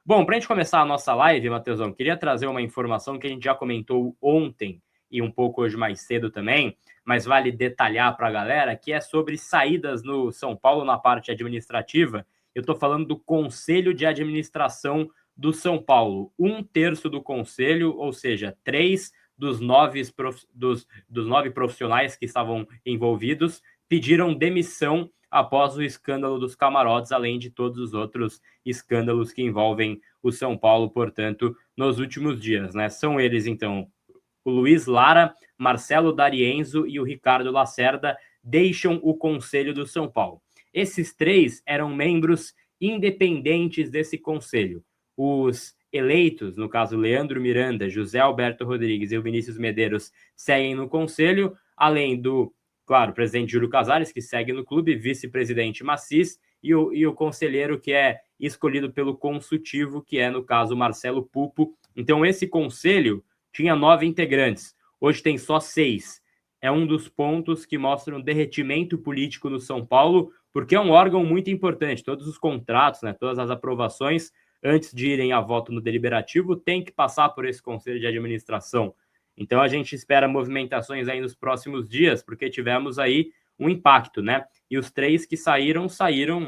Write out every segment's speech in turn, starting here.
Bom, para a gente começar a nossa live, Matheusão, queria trazer uma informação que a gente já comentou ontem e um pouco hoje mais cedo também, mas vale detalhar para a galera, que é sobre saídas no São Paulo na parte administrativa. Eu estou falando do Conselho de Administração do São Paulo. Um terço do conselho, ou seja, 3 dos 9, dos 9 profissionais que estavam envolvidos, pediram demissão após o escândalo dos camarotes, além de todos os outros escândalos que envolvem o São Paulo, portanto, nos últimos dias, né? São eles, então, o Luiz Lara, Marcelo D'Arienzo e o Ricardo Lacerda deixam o Conselho do São Paulo. Esses três eram membros independentes desse conselho. Os eleitos, no caso Leandro Miranda, José Alberto Rodrigues e o Vinícius Medeiros, seguem no conselho, além do, claro, presidente Júlio Casares, que segue no clube, vice-presidente Macis e o conselheiro que é escolhido pelo consultivo, que é, no caso, Marcelo Pupo. Então, esse conselho tinha 9 integrantes, hoje tem só 6. É um dos pontos que mostram um derretimento político no São Paulo, porque é um órgão muito importante. Todos os contratos, né, todas as aprovações, antes de irem a voto no deliberativo, tem que passar por esse conselho de administração. Então a gente espera movimentações aí nos próximos dias, porque tivemos aí um impacto, né? E os 3 que saíram,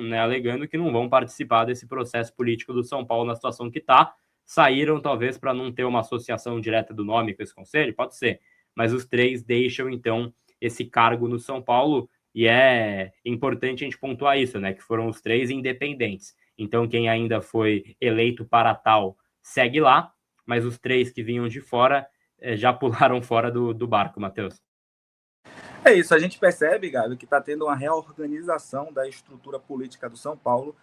né, alegando que não vão participar desse processo político do São Paulo na situação que está. Saíram talvez para não ter uma associação direta do nome com esse conselho, pode ser, mas os 3 deixam então esse cargo no São Paulo, e é importante a gente pontuar isso, né, que foram os 3 independentes. Então quem ainda foi eleito para tal segue lá, mas os 3 que vinham de fora já pularam fora do barco, Matheus. É isso, a gente percebe, Gabi, que está tendo uma reorganização da estrutura política do São Paulo.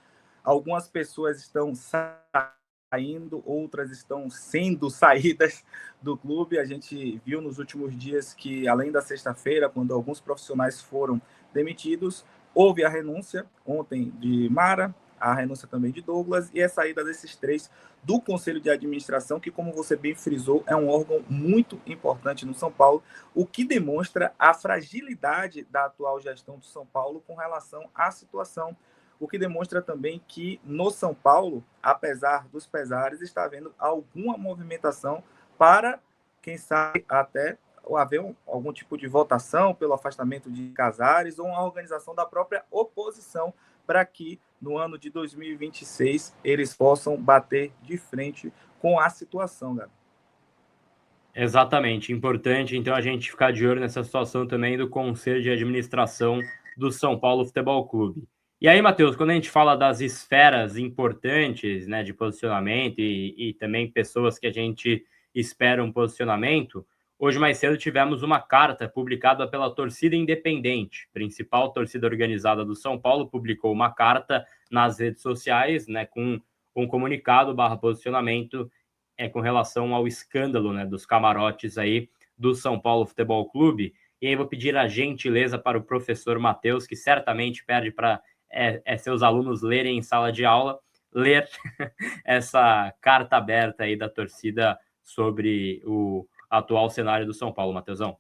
Algumas pessoas estão saindo, outras estão sendo saídas do clube. A gente viu nos últimos dias que, além da sexta-feira, quando alguns profissionais foram demitidos, houve a renúncia ontem de Mara, a renúncia também de Douglas e a saída desses 3 do Conselho de Administração, que, como você bem frisou, é um órgão muito importante no São Paulo, o que demonstra a fragilidade da atual gestão do São Paulo com relação à situação, o que demonstra também que no São Paulo, apesar dos pesares, está havendo alguma movimentação para, quem sabe, até haver algum tipo de votação pelo afastamento de Casares ou uma organização da própria oposição para que, no ano de 2026, eles possam bater de frente com a situação, Gabi. Exatamente, importante então a gente ficar de olho nessa situação também do Conselho de Administração do São Paulo Futebol Clube. E aí, Matheus, quando a gente fala das esferas importantes, né, de posicionamento e também pessoas que a gente espera um posicionamento, hoje mais cedo tivemos uma carta publicada pela Torcida Independente, principal torcida organizada do São Paulo, publicou uma carta nas redes sociais, né, com um comunicado / posicionamento com relação ao escândalo, né, dos camarotes aí do São Paulo Futebol Clube. E aí vou pedir a gentileza para o professor Matheus, que certamente pede para seus alunos lerem em sala de aula, ler essa carta aberta aí da torcida sobre o atual cenário do São Paulo, Matheusão.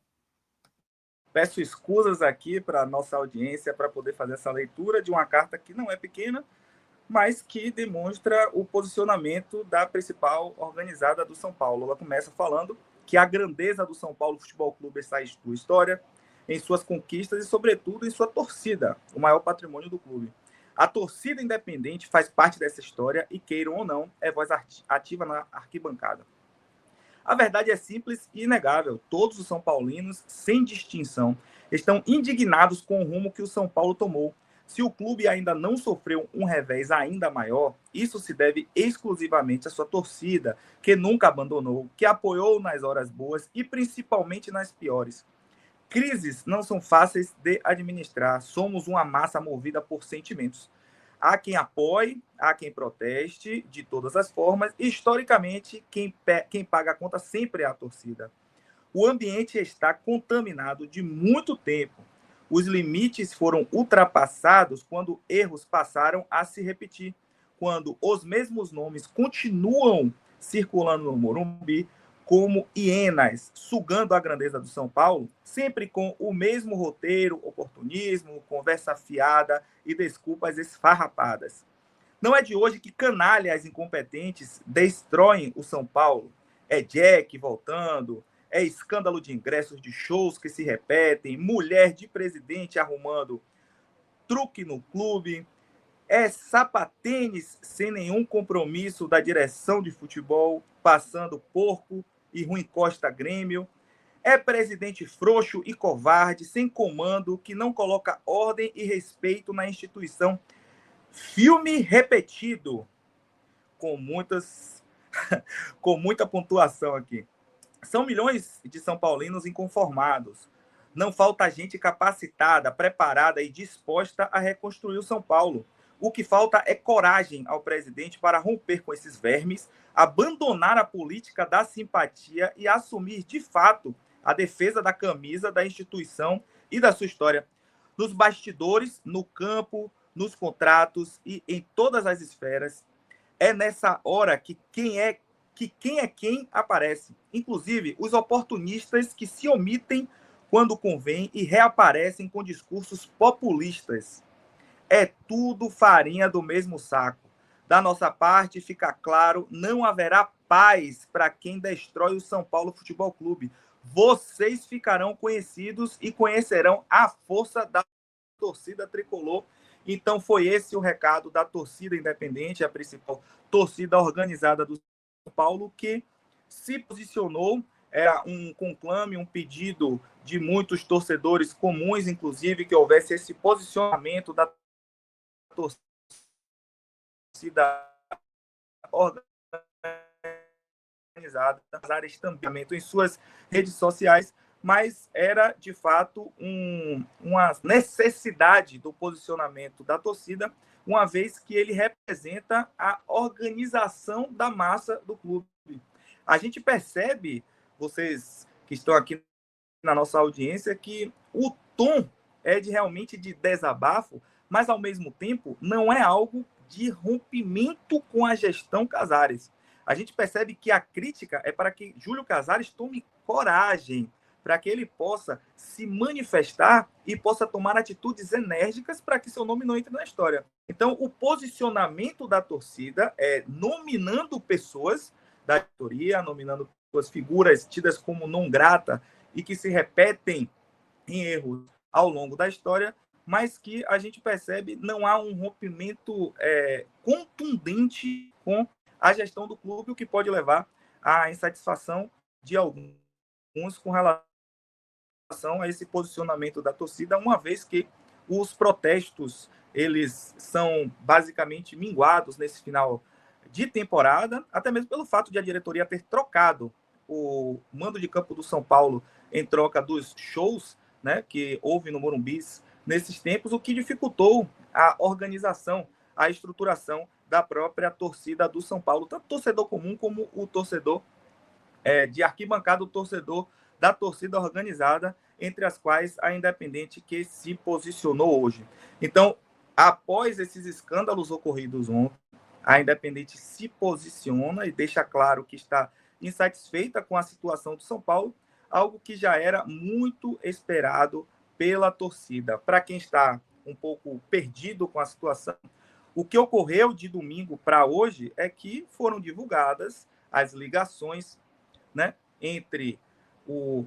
Peço escusas aqui para a nossa audiência para poder fazer essa leitura de uma carta que não é pequena, mas que demonstra o posicionamento da principal organizada do São Paulo. Ela começa falando que a grandeza do São Paulo Futebol Clube está em sua história, em suas conquistas e, sobretudo, em sua torcida, o maior patrimônio do clube. A torcida independente faz parte dessa história e, queiram ou não, é voz ativa na arquibancada. A verdade é simples e inegável. Todos os são paulinos, sem distinção, estão indignados com o rumo que o São Paulo tomou. Se o clube ainda não sofreu um revés ainda maior, isso se deve exclusivamente à sua torcida, que nunca abandonou, que apoiou nas horas boas e principalmente nas piores. Crises não são fáceis de administrar. Somos uma massa movida por sentimentos. Há quem apoie, há quem proteste de todas as formas. Historicamente, quem paga a conta sempre é a torcida. O ambiente está contaminado de muito tempo. Os limites foram ultrapassados quando erros passaram a se repetir. Quando os mesmos nomes continuam circulando no Morumbi como hienas, sugando a grandeza do São Paulo, sempre com o mesmo roteiro, oportunismo, conversa fiada e desculpas esfarrapadas. Não é de hoje que canalhas incompetentes destroem o São Paulo. É Jack voltando, é escândalo de ingressos de shows que se repetem, mulher de presidente arrumando truque no clube, é sapatênis sem nenhum compromisso da direção de futebol, passando porco e Rui Costa Grêmio. É presidente frouxo e covarde, sem comando, que não coloca ordem e respeito na instituição. Filme repetido, com muita pontuação aqui. São milhões de São Paulinos inconformados. Não falta gente capacitada, preparada e disposta a reconstruir o São Paulo. O que falta é coragem ao presidente para romper com esses vermes, abandonar a política da simpatia e assumir, de fato, a defesa da camisa da instituição e da sua história. Nos bastidores, no campo, nos contratos e em todas as esferas, é nessa hora que quem é quem aparece. Inclusive, os oportunistas que se omitem quando convém e reaparecem com discursos populistas. É tudo farinha do mesmo saco. Da nossa parte, fica claro, não haverá paz para quem destrói o São Paulo Futebol Clube. Vocês ficarão conhecidos e conhecerão a força da torcida tricolor. Então, foi esse o recado da torcida independente, a principal torcida organizada do São Paulo, que se posicionou. Era um conclame, um pedido de muitos torcedores comuns, inclusive, que houvesse esse posicionamento da torcida organizada, nas áreas de tampeamento em suas redes sociais, mas era, de fato, uma necessidade do posicionamento da torcida, uma vez que ele representa a organização da massa do clube. A gente percebe, vocês que estão aqui na nossa audiência, que o tom é realmente de desabafo, mas, ao mesmo tempo, não é algo de rompimento com a gestão Casares. A gente percebe que a crítica é para que Júlio Casares tome coragem, para que ele possa se manifestar e possa tomar atitudes enérgicas para que seu nome não entre na história. Então, o posicionamento da torcida é nominando pessoas da diretoria, nominando suas figuras tidas como não grata e que se repetem em erros ao longo da história, mas que a gente percebe não há um rompimento contundente com a gestão do clube, o que pode levar à insatisfação de alguns com relação a esse posicionamento da torcida, uma vez que os protestos eles são basicamente minguados nesse final de temporada, até mesmo pelo fato de a diretoria ter trocado o mando de campo do São Paulo em troca dos shows, né, que houve no Morumbi nesses tempos, o que dificultou a organização, a estruturação da própria torcida do São Paulo, tanto o torcedor comum como o torcedor de arquibancada, o torcedor da torcida organizada, entre as quais a Independente, que se posicionou hoje. Então, após esses escândalos ocorridos ontem, a Independente se posiciona e deixa claro que está insatisfeita com a situação do São Paulo, algo que já era muito esperado pela torcida. Para quem está um pouco perdido com a situação, o que ocorreu de domingo para hoje é que foram divulgadas as ligações, né, entre o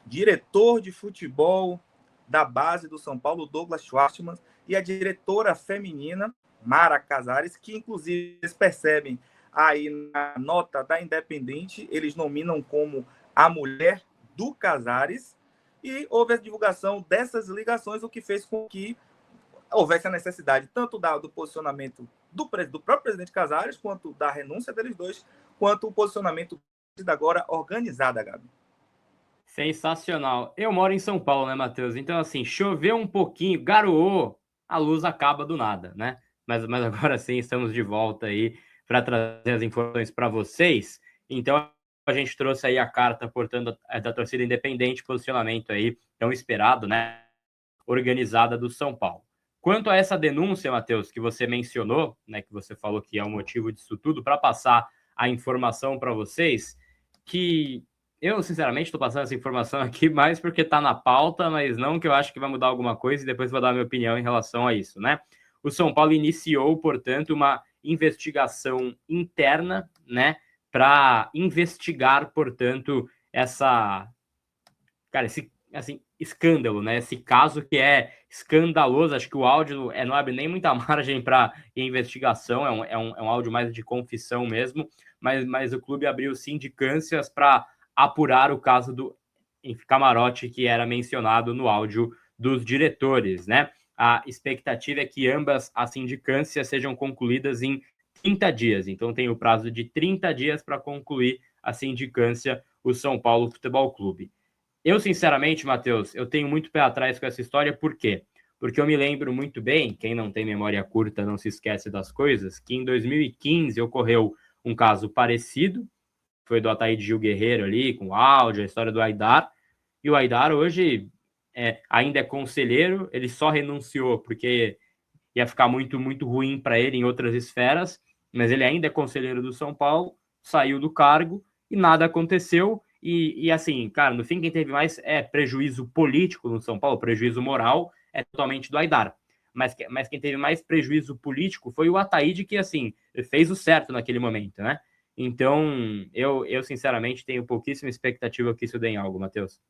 diretor de futebol da base do São Paulo, Douglas Schwartzman, e a diretora feminina, Mara Casares, que inclusive eles percebem aí na nota da Independente, eles nominam como a mulher do Casares, e houve a divulgação dessas ligações, o que fez com que houvesse a necessidade tanto do posicionamento do próprio presidente Casares, quanto da renúncia deles dois, quanto o posicionamento da agora organizada, Gabi. Sensacional. Eu moro em São Paulo, né, Matheus? Então, assim, choveu um pouquinho, garoou, a luz acaba do nada, né? Mas agora sim, estamos de volta aí para trazer as informações para vocês. Então, a gente trouxe aí a carta, portanto, da torcida independente, posicionamento aí tão esperado, né? Organizada do São Paulo. Quanto a essa denúncia, Matheus, que você mencionou, né, que você falou que é o motivo disso tudo, para passar a informação para vocês, que eu, sinceramente, estou passando essa informação aqui mais porque está na pauta, mas não que eu acho que vai mudar alguma coisa e depois vou dar a minha opinião em relação a isso, né? o São Paulo iniciou, portanto, uma investigação interna, né, para investigar, portanto, esse assim, escândalo, né? Esse caso que é escandaloso. Acho que o áudio não abre nem muita margem para investigação, é um áudio mais de confissão mesmo, mas o clube abriu sindicâncias para apurar o caso do camarote que era mencionado no áudio dos diretores, né? A expectativa é que ambas as sindicâncias sejam concluídas em 30 dias. Então tem o prazo de 30 dias para concluir a sindicância o São Paulo Futebol Clube. Eu, sinceramente, Matheus, eu tenho muito pé atrás com essa história. Por quê? Porque eu me lembro muito bem, quem não tem memória curta não se esquece das coisas, que em 2015 ocorreu um caso parecido, foi do Ataíde Gil Guerreiro ali, com áudio, a história do Aidar, e o Aidar hoje ainda é conselheiro, ele só renunciou porque ia ficar muito, muito ruim para ele em outras esferas, mas ele ainda é conselheiro do São Paulo, saiu do cargo e nada aconteceu. E assim, cara, no fim, quem teve mais prejuízo político no São Paulo, prejuízo moral, é totalmente do Aidar. Mas quem teve mais prejuízo político foi o Ataíde, que, assim, fez o certo naquele momento, né? Então, eu sinceramente, tenho pouquíssima expectativa que isso dê em algo, Matheus.